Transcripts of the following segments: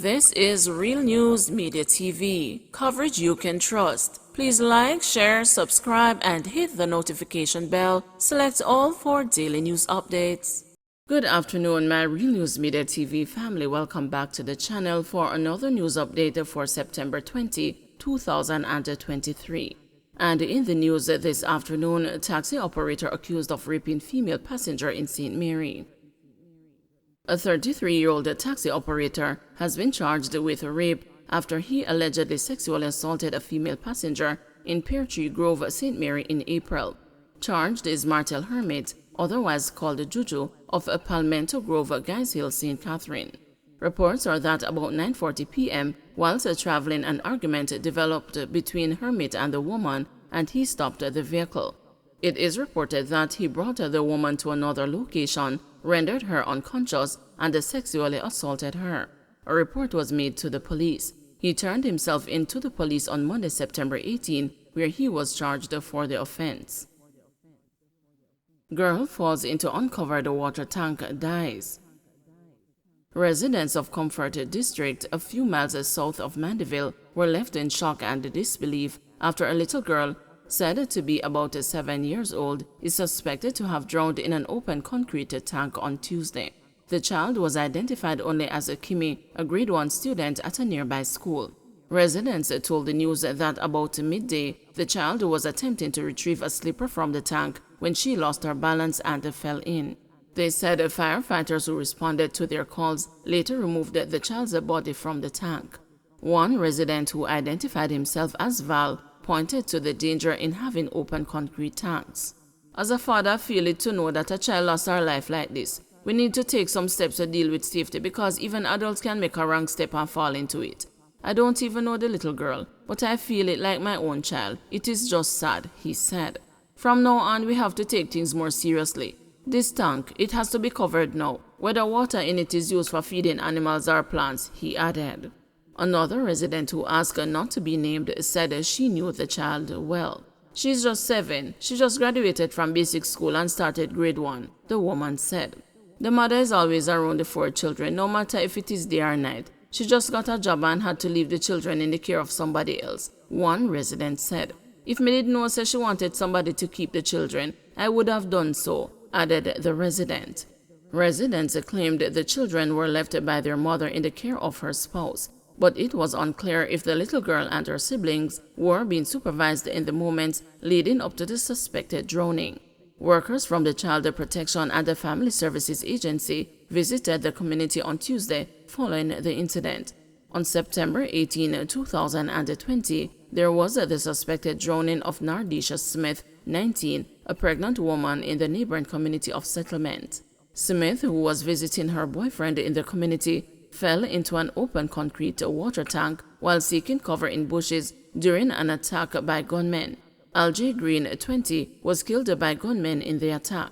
This is Real News Media TV, coverage you can trust. Please like, share, subscribe, and hit the notification bell. Select all for daily news updates. Good afternoon, my Real News Media TV family. Welcome back to the channel for another news update for September 20, 2023. And in the news this afternoon, a taxi operator accused of raping female passenger in St. Mary. A 33-year-old taxi operator has been charged with rape after he allegedly sexually assaulted a female passenger in Pear Tree Grove, St. Mary in April. Charged is Martel Hermit, otherwise called Juju, of Palmetto Grove, Guys Hill, St. Catherine. Reports are that about 9:40 p.m., whilst traveling, an argument developed between Hermit and the woman, and he stopped the vehicle. It is reported that he brought the woman to another location, rendered her unconscious, and sexually assaulted her. A report was made to the police. He turned himself in to the police on Monday, September 18, where he was charged for the offense. Girl falls into uncovered water tank, dies. Residents of Comfort District, a few miles south of Mandeville, were left in shock and disbelief after a little girl, said to be about 7 years old, is suspected to have drowned in an open concrete tank on Tuesday. The child was identified only as Kimi, a grade 1 student at a nearby school. Residents told the news that about midday, the child was attempting to retrieve a slipper from the tank when she lost her balance and fell in. They said firefighters who responded to their calls later removed the child's body from the tank. One resident, who identified himself as Val, pointed to the danger in having open concrete tanks. As a father, I feel it to know that a child lost her life like this. We need to take some steps to deal with safety because even adults can make a wrong step and fall into it. I don't even know the little girl, but I feel it like my own child. It is just sad, he said. From now on, we have to take things more seriously. This tank, it has to be covered now, whether water in it is used for feeding animals or plants, he added. Another resident, who asked not to be named, said she knew the child well. She's just 7. She just graduated from basic school and started grade 1, the woman said. The mother is always around the 4 children, no matter if it is day or night. She just got a job and had to leave the children in the care of somebody else, one resident said. If me didn't know she wanted somebody to keep the children, I would have done so, added the resident. Residents claimed the children were left by their mother in the care of her spouse, but it was unclear if the little girl and her siblings were being supervised in the moments leading up to the suspected drowning. Workers from the Child Protection and the Family Services Agency visited the community on Tuesday following the incident. On September 18, 2020, there was the suspected drowning of Nardisha Smith, 19, a pregnant woman in the neighboring community of Settlement. Smith, who was visiting her boyfriend in the community, fell into an open concrete water tank while seeking cover in bushes during an attack by gunmen. Algie Green, 20, was killed by gunmen in the attack.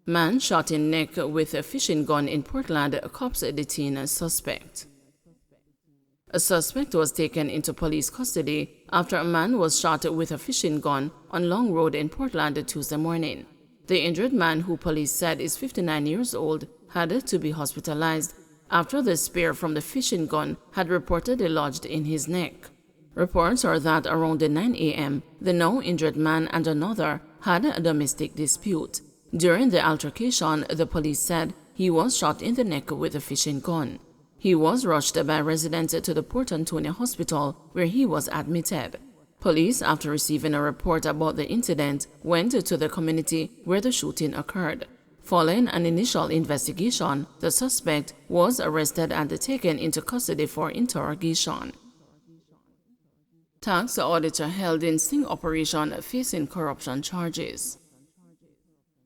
Man shot in neck with a fishing gun in Portland, cops detain a suspect. A suspect was taken into police custody after a man was shot with a fishing gun on Long Road in Portland Tuesday morning. The injured man, who police said is 59 years old, had to be hospitalized after the spear from the fishing gun had reportedly lodged in his neck. Reports are that around 9 a.m., the now injured man and another had a domestic dispute. During the altercation, the police said he was shot in the neck with a fishing gun. He was rushed by residents to the Port Antonio Hospital, where he was admitted. Police, after receiving a report about the incident, went to the community where the shooting occurred. Following an initial investigation, the suspect was arrested and taken into custody for interrogation. Tax auditor held in sting operation facing corruption charges.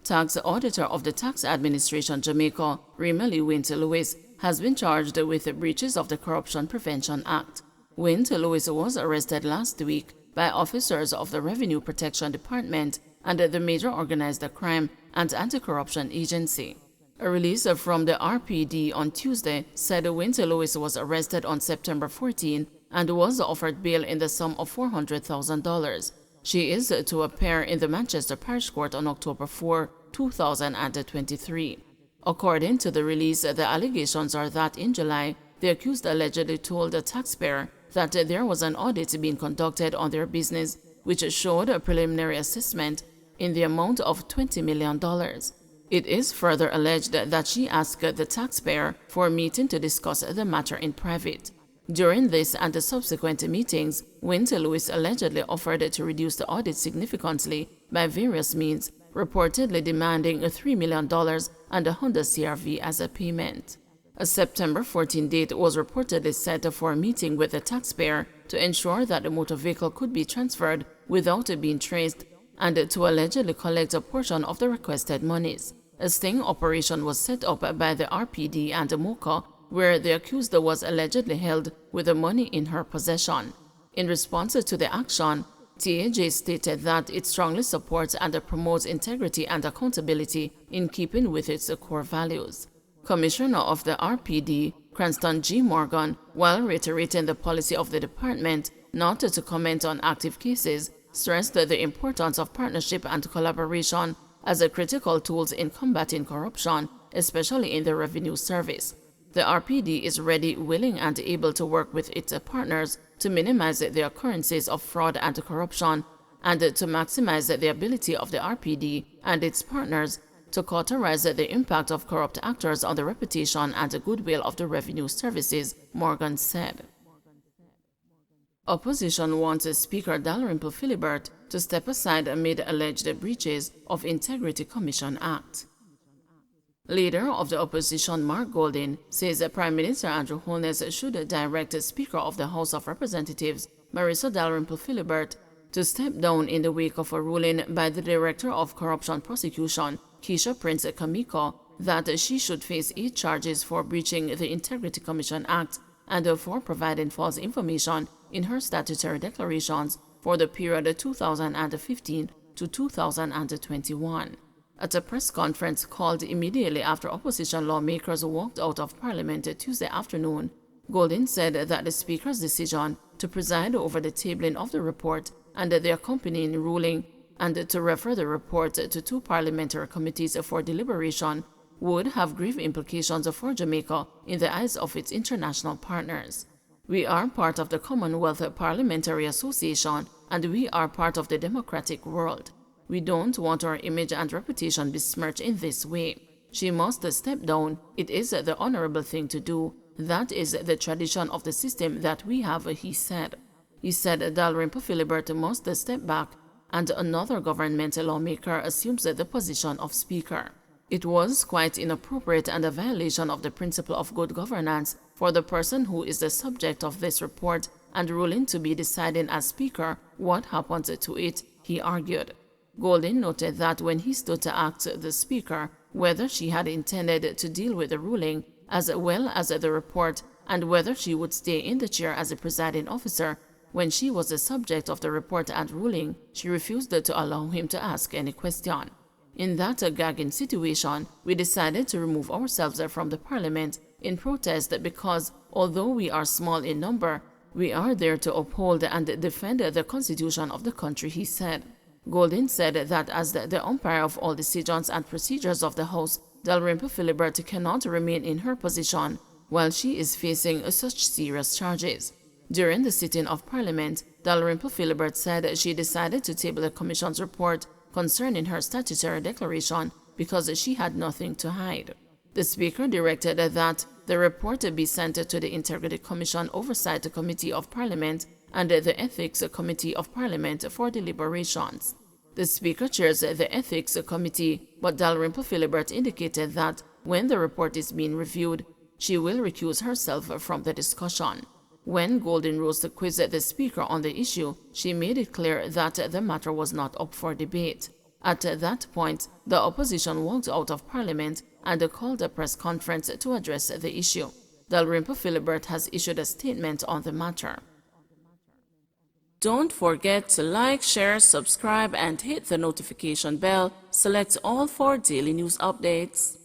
Tax auditor of the Tax Administration Jamaica, Remely Winter Lewis, has been charged with breaches of the Corruption Prevention Act. Winter Lewis was arrested last week by officers of the Revenue Protection Department and the Major Organized Crime and Anti-Corruption Agency. A release from the RPD on Tuesday said Winter Lewis was arrested on September 14 and was offered bail in the sum of $400,000. She is to appear in the Manchester Parish Court on October 4, 2023. According to the release, the allegations are that in July, the accused allegedly told the taxpayer that there was an audit being conducted on their business, which showed a preliminary assessment in the amount of $20 million. It is further alleged that she asked the taxpayer for a meeting to discuss the matter in private. During this and the subsequent meetings, Winter Lewis allegedly offered to reduce the audit significantly by various means, reportedly demanding $3 million and a Honda CR-V as a payment. A September 14 date was reportedly set for a meeting with the taxpayer to ensure that the motor vehicle could be transferred without it being traced and to allegedly collect a portion of the requested monies. A sting operation was set up by the RPD and MOCA, where the accused was allegedly held with the money in her possession. In response to the action, TAJ stated that it strongly supports and promotes integrity and accountability in keeping with its core values. Commissioner of the RPD, Cranston G. Morgan, while reiterating the policy of the department not to comment on active cases, stressed the importance of partnership and collaboration as critical tools in combating corruption, especially in the revenue service. The RPD is ready, willing, and able to work with its partners to minimize the occurrences of fraud and corruption and to maximize the ability of the RPD and its partners to cauterize the impact of corrupt actors on the reputation and goodwill of the revenue services, Morgan said. Opposition wants Speaker Dalrymple Philibert to step aside amid alleged breaches of Integrity Commission Act. Leader of the opposition Mark Goldin says Prime Minister Andrew Holness should direct Speaker of the House of Representatives Marissa Dalrymple Philibert to step down in the wake of a ruling by the Director of Corruption Prosecution, Keisha Prince Kamiko, that she should face 8 charges for breaching the Integrity Commission Act and for providing false information in her statutory declarations for the period 2015 to 2021. At a press conference called immediately after opposition lawmakers walked out of Parliament Tuesday afternoon, Goldin said that the Speaker's decision to preside over the tabling of the report and the accompanying ruling and to refer the report to 2 parliamentary committees for deliberation would have grave implications for Jamaica in the eyes of its international partners. We are part of the Commonwealth Parliamentary Association and we are part of the democratic world. We don't want our image and reputation besmirched in this way. She must step down. It is the honorable thing to do. That is the tradition of the system that we have, he said. He said Dalrymple Philibert must step back and another government lawmaker assumes the position of Speaker. It was quite inappropriate and a violation of the principle of good governance for the person who is the subject of this report and ruling to be deciding as Speaker what happens to it, he argued. Goldin noted that when he stood to ask the Speaker whether she had intended to deal with the ruling as well as the report and whether she would stay in the chair as a presiding officer when she was the subject of the report and ruling, she refused to allow him to ask any question. In that gagging situation, we decided to remove ourselves from the Parliament in protest because, although we are small in number, we are there to uphold and defend the Constitution of the country, he said. Goldin said that as the umpire of all decisions and procedures of the House, Dalrymple Philibert cannot remain in her position while she is facing such serious charges. During the sitting of Parliament, Dalrymple Philibert said she decided to table the Commission's report concerning her statutory declaration because she had nothing to hide. The Speaker directed that the report be sent to the Integrity Commission Oversight Committee of Parliament and the Ethics Committee of Parliament for deliberations. The Speaker chairs the Ethics Committee, but Dalrymple Philibert indicated that when the report is being reviewed, she will recuse herself from the discussion. When Goldin rose to quiz the Speaker on the issue, she made it clear that the matter was not up for debate. At that point, the opposition walked out of Parliament and called a press conference to address the issue. Dalrymple Philibert has issued a statement on the matter. Don't forget to like, share, subscribe, and hit the notification bell. Select all for daily news updates.